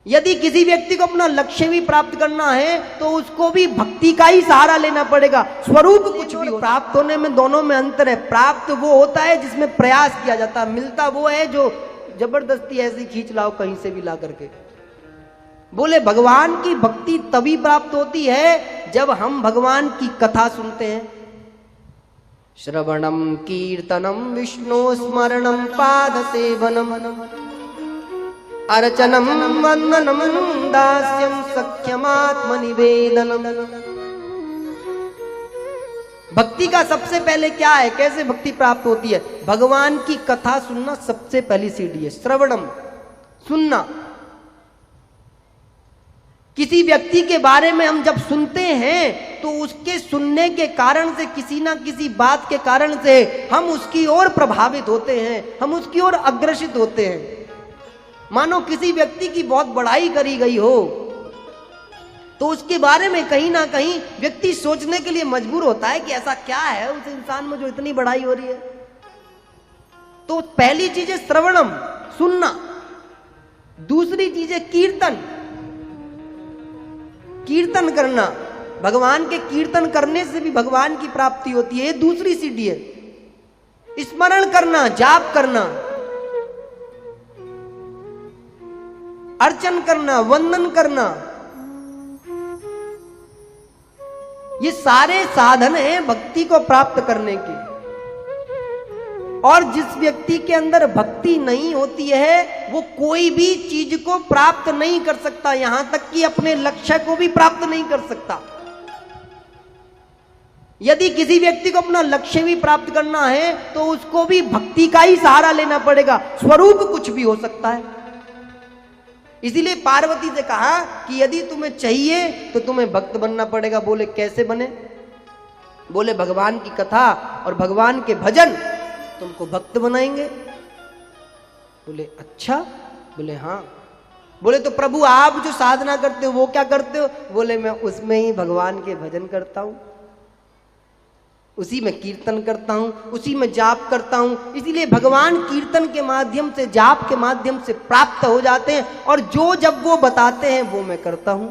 यदि किसी व्यक्ति को अपना लक्ष्य भी प्राप्त करना है तो उसको भी भक्ति का ही सहारा लेना पड़ेगा। स्वरूप कुछ भी प्राप्त होने में दोनों में अंतर है। प्राप्त वो होता है जिसमें प्रयास किया जाता है, मिलता वो है जो जबरदस्ती ऐसी खींच लाओ कहीं से भी ला करके। बोले भगवान की भक्ति तभी प्राप्त होती है जब हम भगवान की कथा सुनते हैं। श्रवणम कीर्तनम विष्णु स्मरणम पाद सेवनम अर्चनम वंदनम दास्यम सख्यमात्म निवेदनम। भक्ति का सबसे पहले क्या है, कैसे भक्ति प्राप्त होती है? भगवान की कथा सुनना सबसे पहली सीढ़ी है। श्रवणम, सुनना। किसी व्यक्ति के बारे में हम जब सुनते हैं तो उसके सुनने के कारण से, किसी ना किसी बात के कारण से हम उसकी ओर प्रभावित होते हैं, हम उसकी ओर अग्रसित होते हैं। मानो किसी व्यक्ति की बहुत बड़ाई करी गई हो तो उसके बारे में कहीं ना कहीं व्यक्ति सोचने के लिए मजबूर होता है कि ऐसा क्या है उस इंसान में जो इतनी बड़ाई हो रही है। तो पहली चीज है श्रवणम, सुनना। दूसरी चीज है कीर्तन, कीर्तन करना। भगवान के कीर्तन करने से भी भगवान की प्राप्ति होती है, दूसरी सीढ़ी है। स्मरण करना, जाप करना, अर्चन करना, वंदन करना, ये सारे साधन हैं भक्ति को प्राप्त करने के। और जिस व्यक्ति के अंदर भक्ति नहीं होती है वो कोई भी चीज को प्राप्त नहीं कर सकता, यहां तक कि अपने लक्ष्य को भी प्राप्त नहीं कर सकता। यदि किसी व्यक्ति को अपना लक्ष्य भी प्राप्त करना है तो उसको भी भक्ति का ही सहारा लेना पड़ेगा। स्वरूप कुछ भी हो सकता है। इसीलिए पार्वती से कहा कि यदि तुम्हें चाहिए तो तुम्हें भक्त बनना पड़ेगा। बोले कैसे बने? बोले भगवान की कथा और भगवान के भजन तुमको भक्त बनाएंगे। बोले अच्छा? बोले हाँ। बोले तो प्रभु आप जो साधना करते हो वो क्या करते हो? बोले मैं उसमें ही भगवान के भजन करता हूं, उसी में कीर्तन करता हूं, उसी में जाप करता हूं। इसीलिए भगवान कीर्तन के माध्यम से, जाप के माध्यम से प्राप्त हो जाते हैं और जो जब वो बताते हैं वो मैं करता हूं।